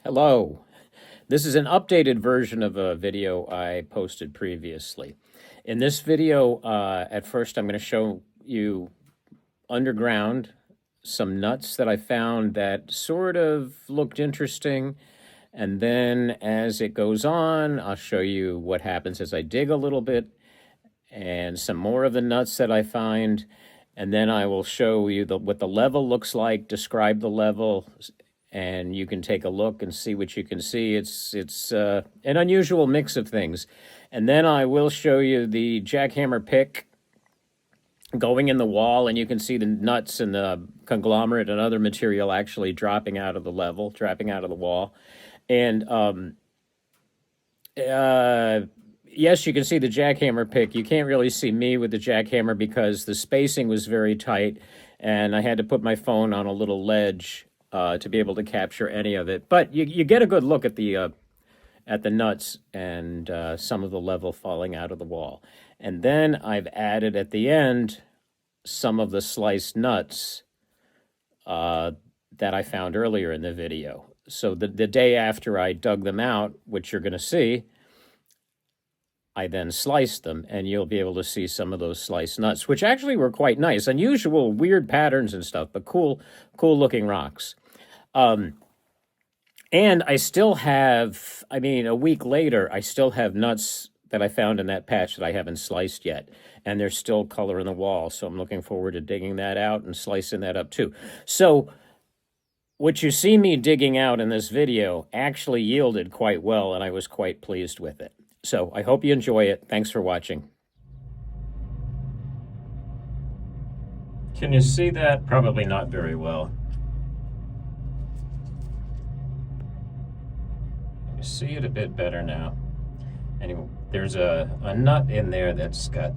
Hello. This is an updated version of a video I posted previously. In this video, at first I'm going to show you underground some nuts that I found that sort of looked interesting. And then as it goes on, I'll show you what happens as I dig a little bit and some more of the nuts that I find. And then I will show you what the level looks like, describe the level, and you can take a look and see what you can see. It's an unusual mix of things. And then I will show you the jackhammer pick going in the wall, and you can see the nuts and the conglomerate and other material actually dropping out of the level, dropping out of the wall. And yes, you can see the jackhammer pick. You can't really see me with the jackhammer because the spacing was very tight, and I had to put my phone on a little ledge to be able to capture any of it. But you get a good look at the nuts and some of the level falling out of the wall. And then I've added at the end some of the sliced nuts that I found earlier in the video. So the day after I dug them out, which you're going to see, I then sliced them, and you'll be able to see some of those sliced nuts, which actually were quite nice. Unusual, weird patterns and stuff, but cool looking rocks. And I still have, a week later, I still have nuts that I found in that patch that I haven't sliced yet. And there's still color in the wall. So I'm looking forward to digging that out and slicing that up too. So what you see me digging out in this video actually yielded quite well, and I was quite pleased with it. So I hope you enjoy it. Thanks for watching. Can you see that? Probably not very well. You see it a bit better now. Anyway, there's a nut in there that's got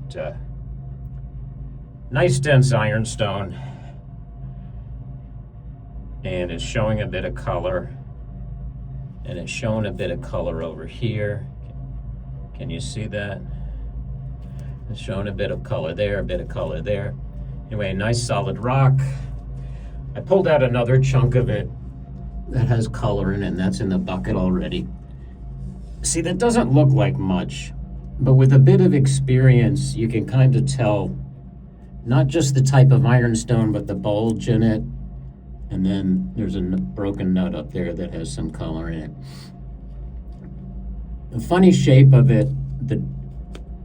nice dense ironstone, and it's showing a bit of color, and it's showing a bit of color over here. Can you see that? It's showing a bit of color there, a bit of color there. Anyway, nice solid rock. I pulled out another chunk of it that has color in it, and that's in the bucket already. See, that doesn't look like much, but with a bit of experience, you can kind of tell not just the type of ironstone, but the bulge in it. And then there's a broken nut up there that has some color in it. The funny shape of it,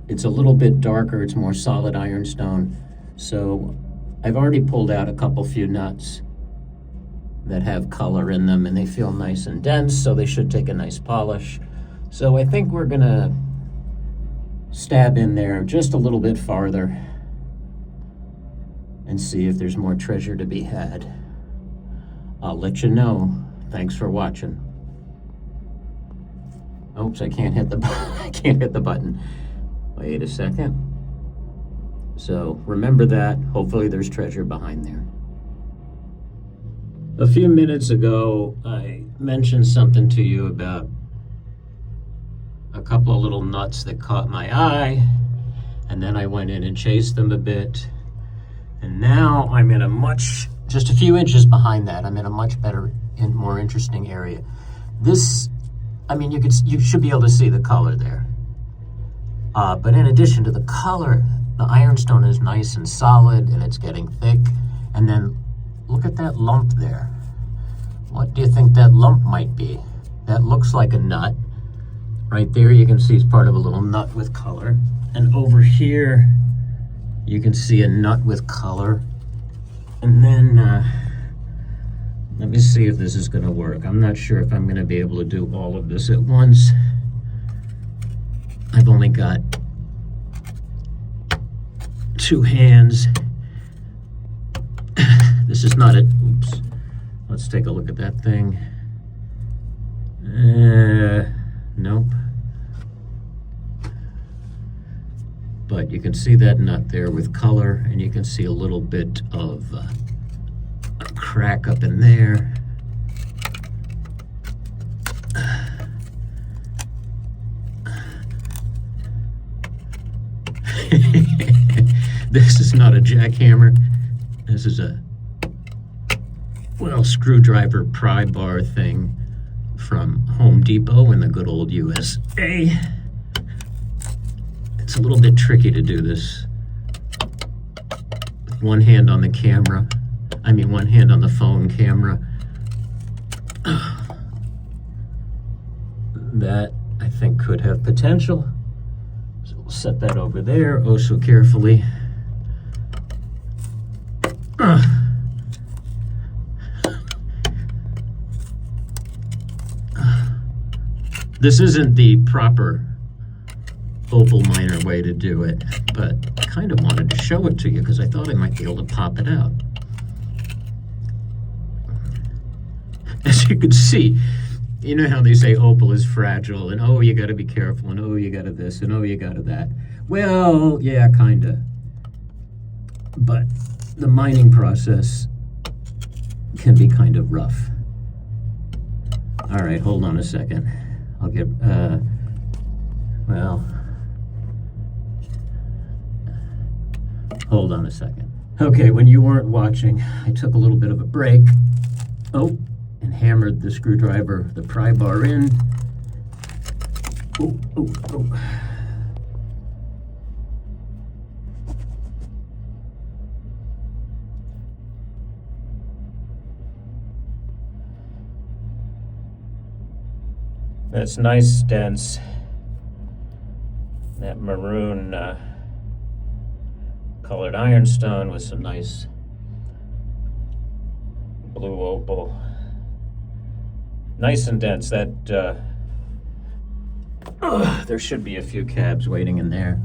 it's a little bit darker, it's more solid ironstone. So I've already pulled out a few nuts that have color in them, and they feel nice and dense, so they should take a nice polish. So I think we're gonna stab in there just a little bit farther and see if there's more treasure to be had. I'll let you know. Thanks for watching. Oops, I can't hit the I can't hit the button. Wait a second. So remember that. Hopefully there's treasure behind there. A few minutes ago, I mentioned something to you about a couple of little nuts that caught my eye, and then I went in and chased them a bit. And now I'm in just a few inches behind that, I'm in a much better and more interesting area. This, you should be able to see the color there. But in addition to the color, the ironstone is nice and solid, and it's getting thick. And then look at that lump there. What do you think that lump might be? That looks like a nut. Right there you can see it's part of a little nut with color. And over here you can see a nut with color. And then let me see if this is going to work. I'm not sure if I'm going to be able to do all of this at once. I've only got 2 hands. This is not it. Oops. Let's take a look at that thing. Nope. But you can see that nut there with color, and you can see a little bit of a crack up in there. This is not a jackhammer. This is a, screwdriver pry bar thing from Home Depot in the good old USA. It's a little bit tricky to do this with one hand on the camera. I mean, one hand on the phone camera. That, I think, could have potential. So we'll set that over there, oh so carefully. This isn't the proper opal miner way to do it, but I kind of wanted to show it to you because I thought I might be able to pop it out. As you can see, you know how they say opal is fragile, and oh, you got to be careful, and oh, you got to this, and oh, you got to that. Well, yeah, kind of. But the mining process can be kind of rough. All right, hold on a second. I'll get, well, hold on a second. Okay, when you weren't watching, I took a little bit of a break. Oh, and hammered the screwdriver, the pry bar in. Oh, oh, oh. That's nice, dense. That maroon colored ironstone with some nice blue opal. Nice and dense. That there should be a few cabs waiting in there.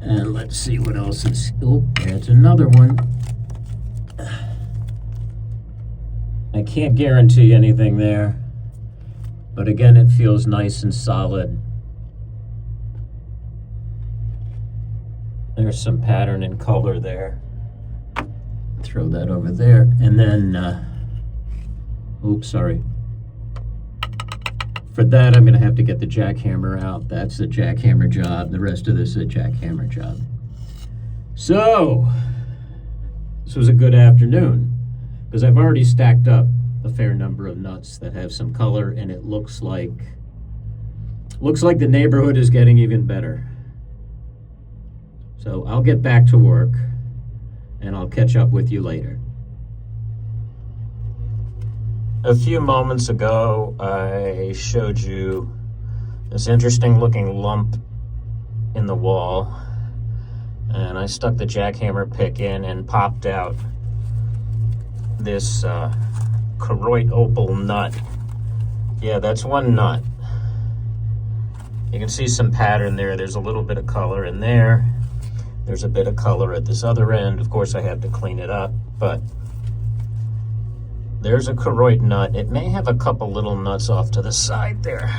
And let's see what else is. Oh, there's another one. I can't guarantee anything there. But again, it feels nice and solid. There's some pattern and color there. Throw that over there. And then, oops, sorry. For that, I'm gonna have to get the jackhammer out. That's the jackhammer job. The rest of this is a jackhammer job. So, this was a good afternoon because I've already stacked up a fair number of nuts that have some color, and it looks like the neighborhood is getting even better. So I'll get back to work and I'll catch up with you later. A few moments ago, I showed you this interesting looking lump in the wall, and I stuck the jackhammer pick in and popped out this Koroit Opal nut. Yeah, that's one nut. You can see some pattern there. There's a little bit of color in there. There's a bit of color at this other end. Of course, I have to clean it up, but there's a Koroit nut. It may have a couple little nuts off to the side there,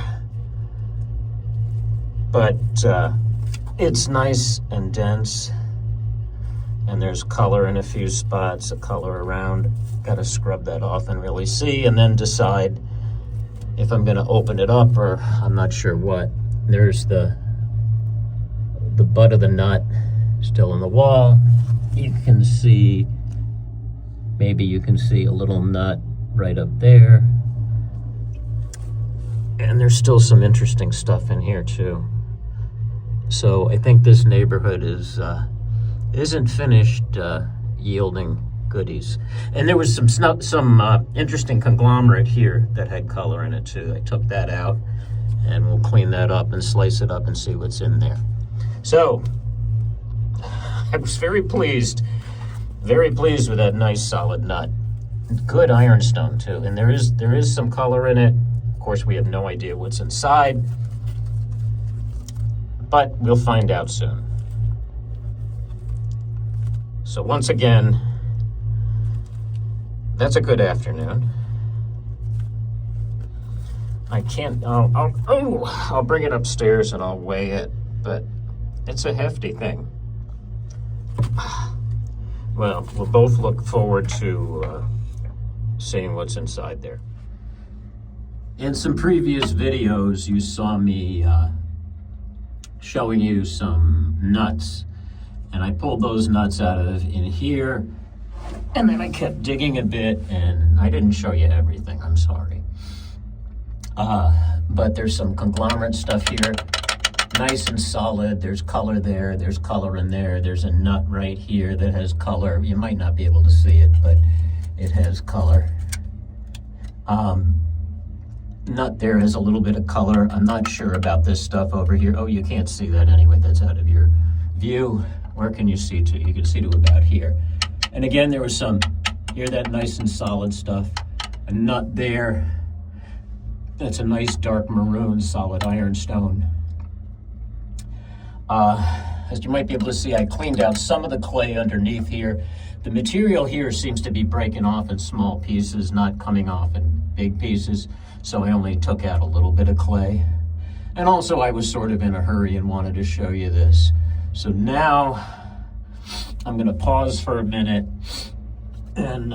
but it's nice and dense, and there's color in a few spots, a color around. Got to scrub that off and really see, and then decide if I'm going to open it up or I'm not sure what. There's the butt of the nut still in the wall. You can see, maybe you can see a little nut right up there. And there's still some interesting stuff in here too. So I think this neighborhood isn't finished yielding goodies. And there was some interesting conglomerate here that had color in it too. I took that out, and we'll clean that up and slice it up and see what's in there. So I was very pleased with that nice solid nut. Good ironstone too, and there is some color in it. Of course, we have no idea what's inside, but we'll find out soon. So once again, that's a good afternoon. I can't, I'll bring it upstairs and I'll weigh it, but it's a hefty thing. Well, we'll both look forward to seeing what's inside there. In some previous videos, you saw me showing you some nuts, and I pulled those nuts out of in here, and then I kept digging a bit, and I didn't show you everything, I'm sorry. But there's some conglomerate stuff here, nice and solid. There's color there, there's color in there. There's a nut right here that has color. You might not be able to see it, but it has color. Nut there has a little bit of color. I'm not sure about this stuff over here. Oh, you can't see that anyway. That's out of your view. Where can you see to? You can see to about here. And again, there was some, hear that nice and solid stuff. A nut there. That's a nice dark maroon solid ironstone. As you might be able to see, I cleaned out some of the clay underneath here. The material here seems to be breaking off in small pieces, not coming off in big pieces. So I only took out a little bit of clay. And also I was sort of in a hurry and wanted to show you this. So now I'm gonna pause for a minute and,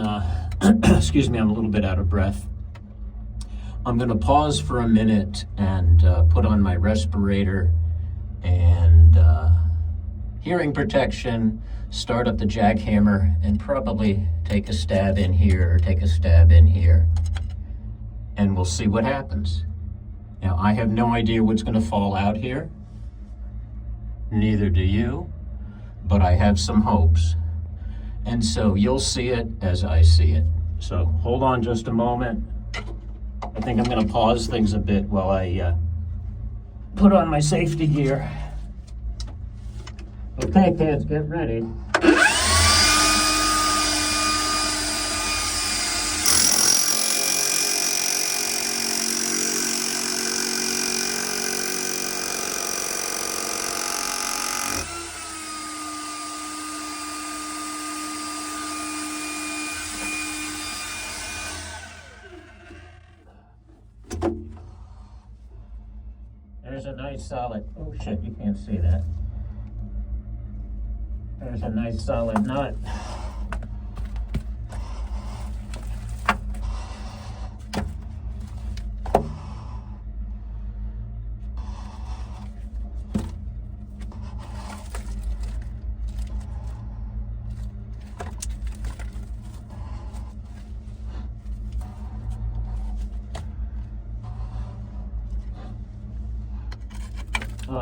excuse me, I'm a little bit out of breath. I'm gonna pause for a minute and put on my respirator and hearing protection, start up the jackhammer, and probably take a stab in here or take a stab in here. And we'll see what happens. Now, I have no idea what's gonna fall out here. Neither do you, but I have some hopes. And so you'll see it as I see it. So hold on just a moment. I think I'm gonna pause things a bit while I put on my safety gear. Okay, kids, get ready. There's a nice solid, oh shit, you can't see that. There's a nice solid nut.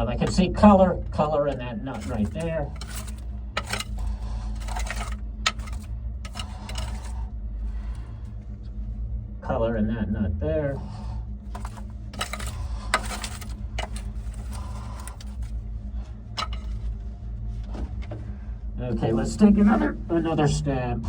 I can see color in that nut right there. Color in that nut there. Okay, let's take another stab.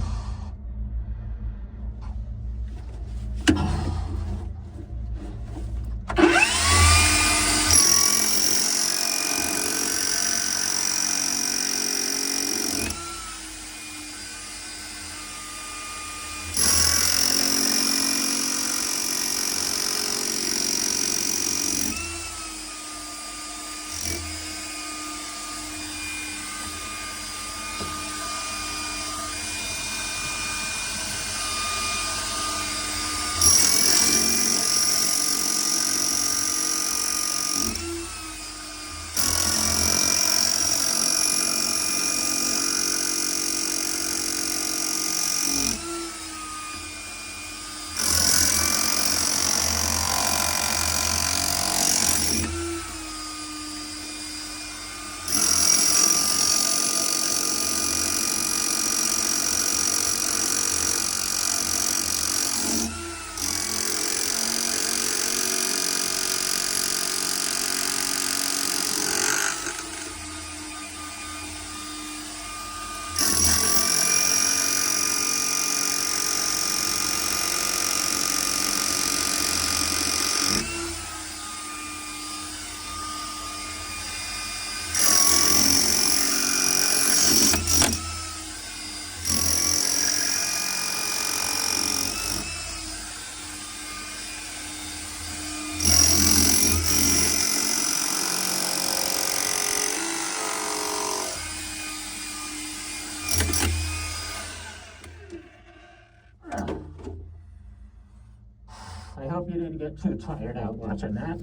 I hope you didn't get too tired out watching that.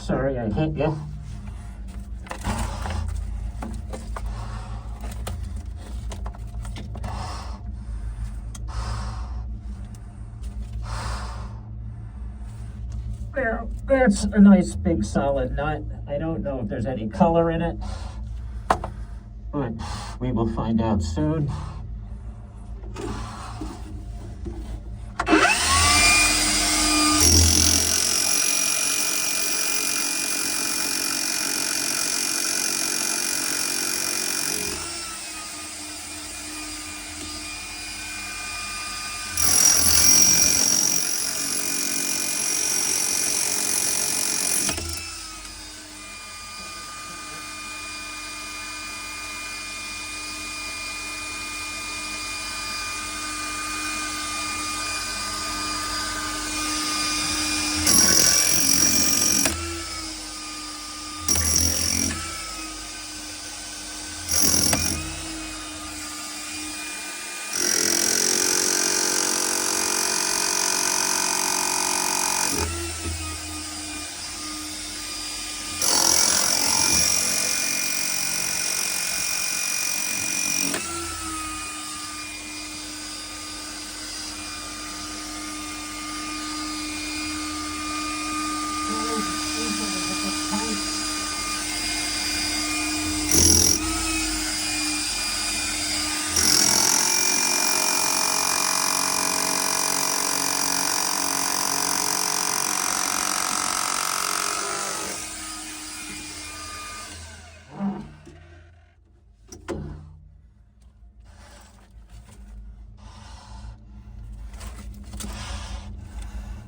Sorry I hit you. Now, that's a nice big solid nut. I don't know if there's any color in it, but we will find out soon.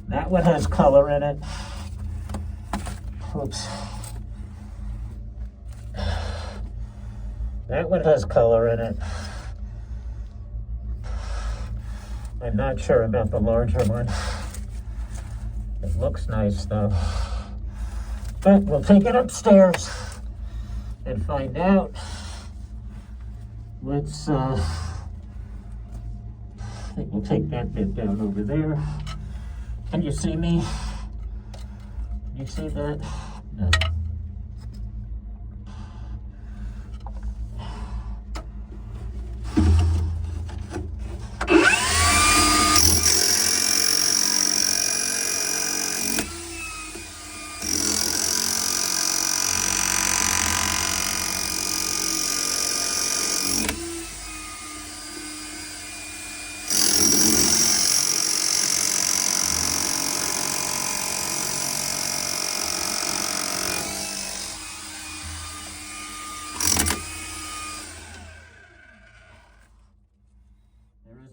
That one has color in it. Oops. That one has color in it. I'm not sure about the larger one. It looks nice though. But we'll take it upstairs and find out. Let's, I think we'll take that bit down over there. Can you see me? Can you see that? No.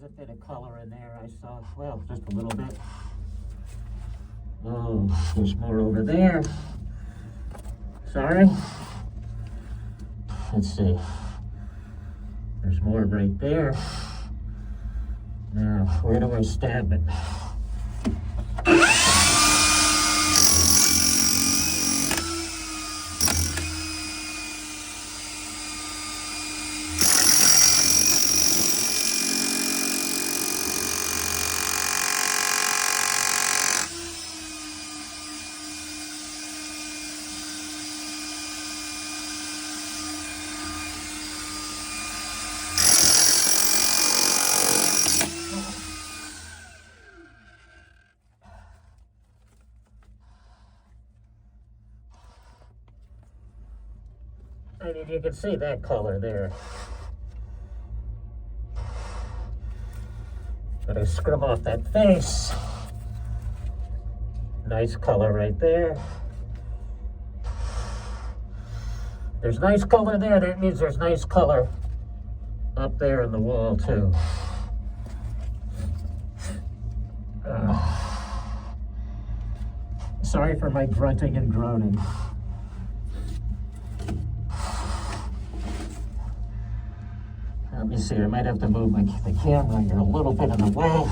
A bit of color in there, I saw. Well, just a little bit. Oh, there's more over there. Sorry. Let's see. There's more right there. Now, where do I stab it? I mean, you can see that color there. But I scrub off that face. Nice color right there. There's nice color there. That means there's nice color up there in the wall too. Sorry for my grunting and groaning. Let me see, I might have to move the camera. You're a little bit in the way.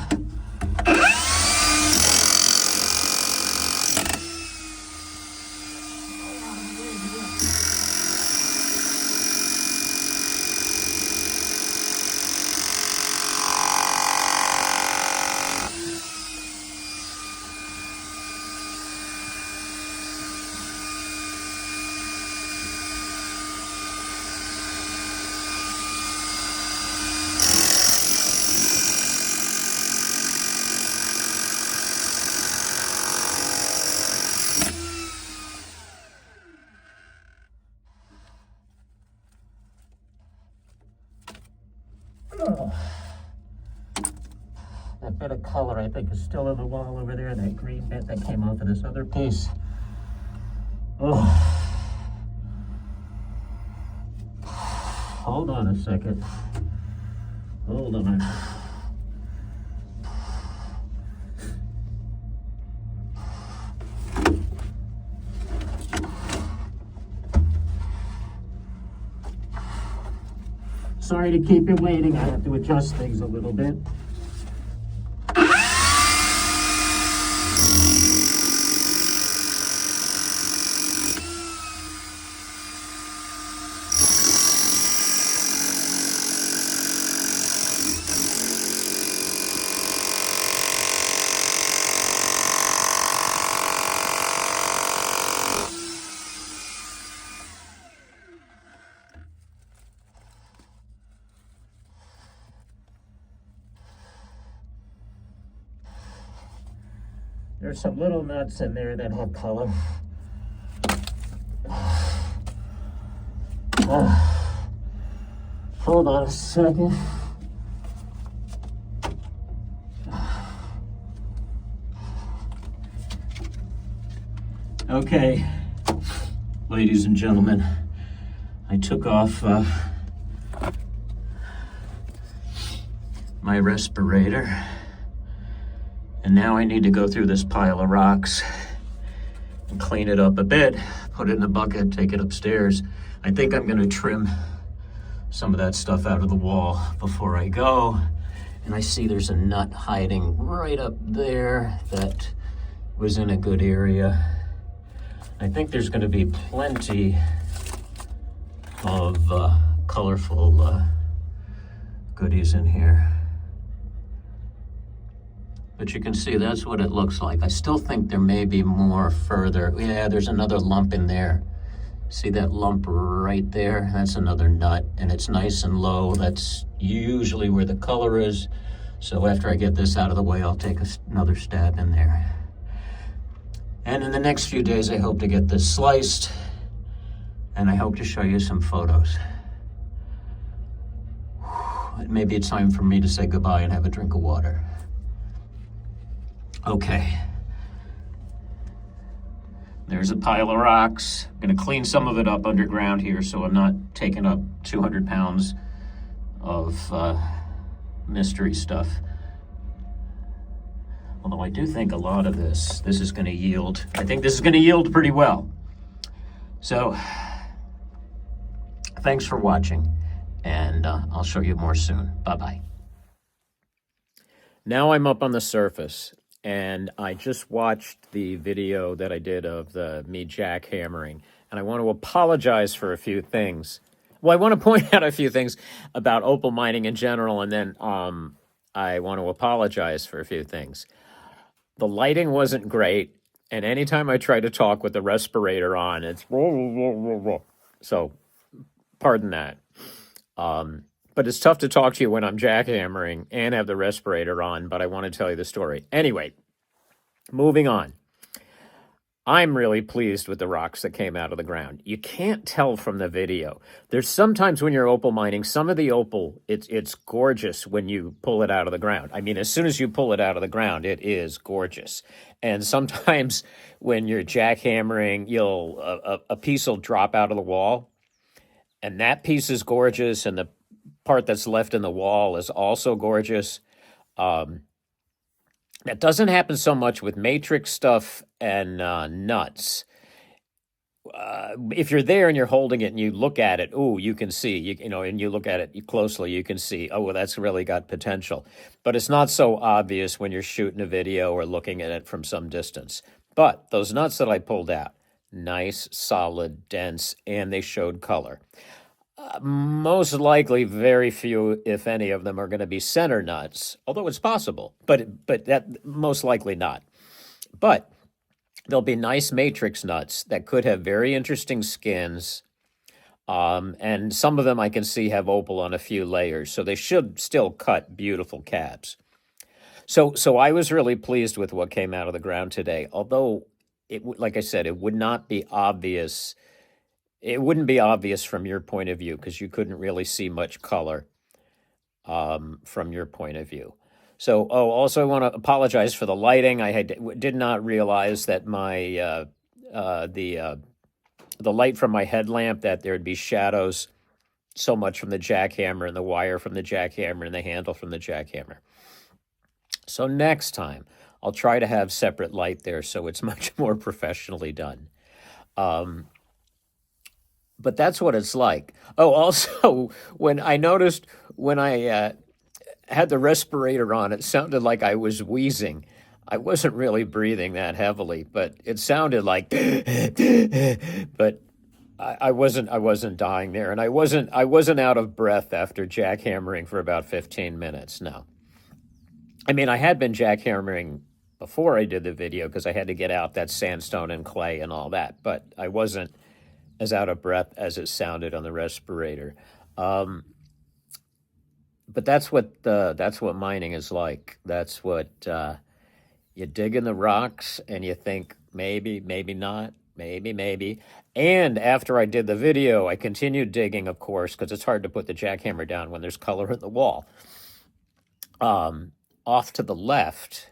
color, I think, is still in the wall over there, that green bit that came off of this other piece. Oh. Hold on a second. Hold on. Sorry to keep you waiting. I have to adjust things a little bit. There's some little nuts in there that have color. Hold on a second. Okay, ladies and gentlemen, I took off my respirator. And now I need to go through this pile of rocks and clean it up a bit, put it in a bucket, take it upstairs. I think I'm gonna trim some of that stuff out of the wall before I go. And I see there's a nut hiding right up there that was in a good area. I think there's gonna be plenty of colorful goodies in here. But you can see that's what it looks like. I still think there may be more further. Yeah, there's another lump in there. See that lump right there? That's another nut, and it's nice and low. That's usually where the color is. So after I get this out of the way, I'll take another stab in there. And in the next few days, I hope to get this sliced, and I hope to show you some photos. Maybe it's time for me to say goodbye and have a drink of water. Okay, there's a pile of rocks. I'm gonna clean some of it up underground here so I'm not taking up 200 pounds of mystery stuff. Although I do think a lot of this is gonna yield. I think this is gonna yield pretty well. So, thanks for watching, and I'll show you more soon. Bye-bye. Now I'm up on the surface. And I just watched the video that I did of me jackhammering, and I want to apologize for a few things. Well, I want to point out a few things about opal mining in general, and then I want to apologize for a few things. The lighting wasn't great, and anytime I try to talk with the respirator on, it's so pardon that. But it's tough to talk to you when I'm jackhammering and have the respirator on, but I want to tell you the story. Anyway, moving on. I'm really pleased with the rocks that came out of the ground. You can't tell from the video. There's sometimes when you're opal mining, some of the opal, it's gorgeous when you pull it out of the ground. I mean, as soon as you pull it out of the ground, it is gorgeous. And sometimes when you're jackhammering, a piece will drop out of the wall, and that piece is gorgeous, and the part that's left in the wall is also gorgeous. That doesn't happen so much with matrix stuff and nuts. If you're there and you're holding it and you look at it, ooh, you can see, and you look at it closely, you can see, oh, well, that's really got potential. But it's not so obvious when you're shooting a video or looking at it from some distance. But those nuts that I pulled out, nice, solid, dense, and they showed color. Most likely, very few, if any, of them are going to be center nuts, although it's possible, but that most likely not. But there'll be nice matrix nuts that could have very interesting skins, and some of them I can see have opal on a few layers, so they should still cut beautiful cabs. So I was really pleased with what came out of the ground today, although, like I said, it would not be obvious. It wouldn't be obvious from your point of view because you couldn't really see much color from your point of view. So, oh, also I want to apologize for the lighting. I did not realize that my the light from my headlamp, that there'd be shadows so much from the jackhammer and the wire from the jackhammer and the handle from the jackhammer. So next time, I'll try to have separate light there so it's much more professionally done. But that's what it's like. Oh, also, when I noticed when I had the respirator on, it sounded like I was wheezing. I wasn't really breathing that heavily, but it sounded like, but I wasn't dying there, and I wasn't out of breath after jackhammering for about 15 minutes. No. I mean, I had been jackhammering before I did the video because I had to get out that sandstone and clay and all that, but I wasn't as out of breath as it sounded on the respirator. But that's what mining is like. That's what you dig in the rocks and you think maybe, maybe not, maybe. And after I did the video, I continued digging, of course, because it's hard to put the jackhammer down when there's color in the wall. Off to the left,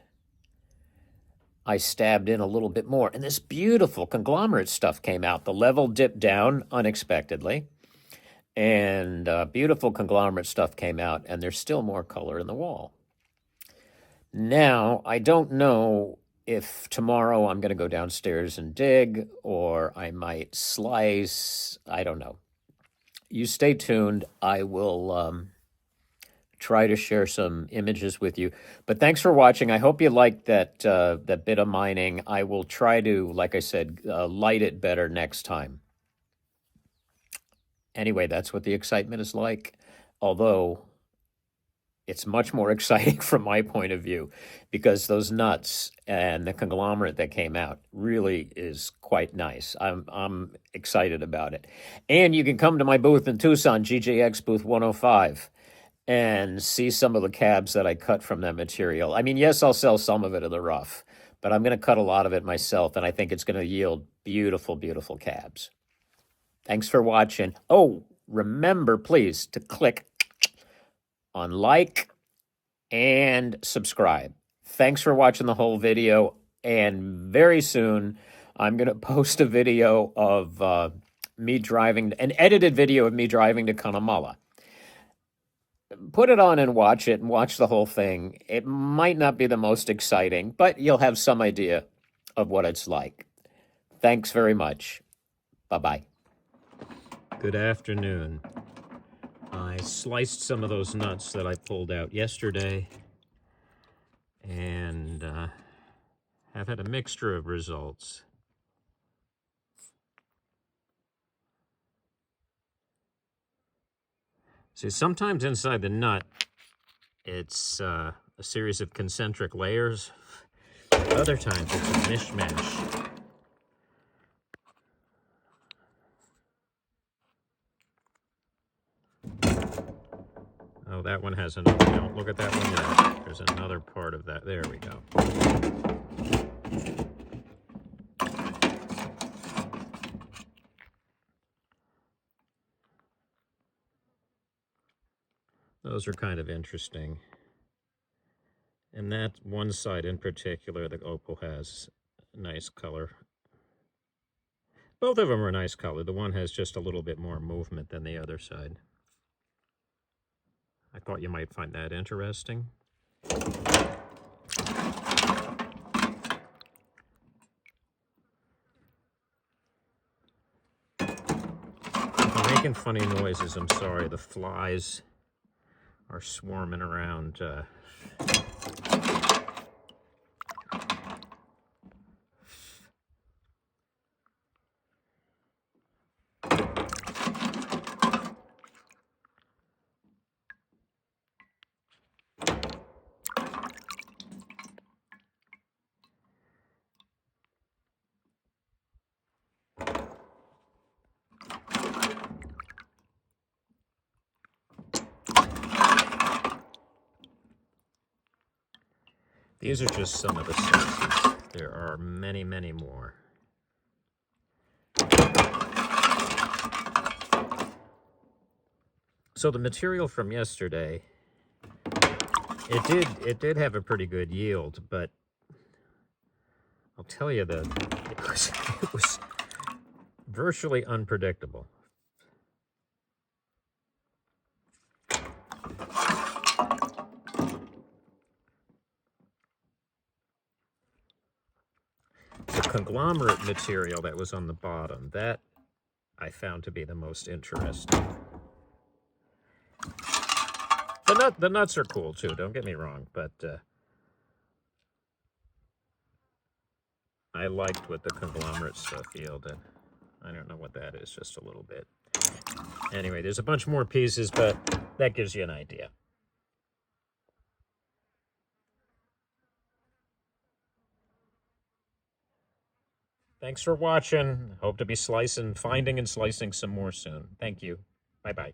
I stabbed in a little bit more, and this beautiful conglomerate stuff came out. The level dipped down unexpectedly, and beautiful conglomerate stuff came out, and there's still more color in the wall. Now, I don't know if tomorrow I'm going to go downstairs and dig, or I might slice. I don't know. You stay tuned. I will try to share some images with you. But thanks for watching. I hope you liked that bit of mining. I will try to, like I said, light it better next time. Anyway, that's what the excitement is like. Although it's much more exciting from my point of view, because those nuts and the conglomerate that came out really is quite nice. I'm excited about it. And you can come to my booth in Tucson, GJX booth 105. And see some of the cabs that I cut from that material. I mean, yes, I'll sell some of it in the rough, but I'm going to cut a lot of it myself, and I think it's going to yield beautiful, beautiful cabs. Thanks for watching. Oh, remember, please, to click on like and subscribe. Thanks for watching the whole video, and very soon I'm going to post a video of me driving, an edited video of me driving to Connemara. Put it on and watch it, and watch the whole thing. It might not be the most exciting, but you'll have some idea of what it's like. Thanks very much. Bye-bye. Good afternoon. I sliced some of those nuts that I pulled out yesterday, and have had a mixture of results. See, sometimes inside the nut, it's a series of concentric layers. Other times, it's a mishmash. Oh, that one has another. Don't look at that one yet. There's another part of that. There we go. Those are kind of interesting. And that one side in particular, the opal has a nice color. Both of them are nice color. The one has just a little bit more movement than the other side. I thought you might find that interesting. If I'm making funny noises, I'm sorry. The flies are swarming around. These are just some of the sizes. There are many, many more. So the material from yesterday It did have a pretty good yield, but I'll tell you that it was virtually unpredictable. The conglomerate material that was on the bottom, that I found to be the most interesting. The nuts are cool too, don't get me wrong, but I liked what the conglomerate stuff yielded. I don't know what that is, just a little bit. Anyway, there's a bunch more pieces, but that gives you an idea. Thanks for watching. Hope to be finding and slicing some more soon. Thank you. Bye-bye.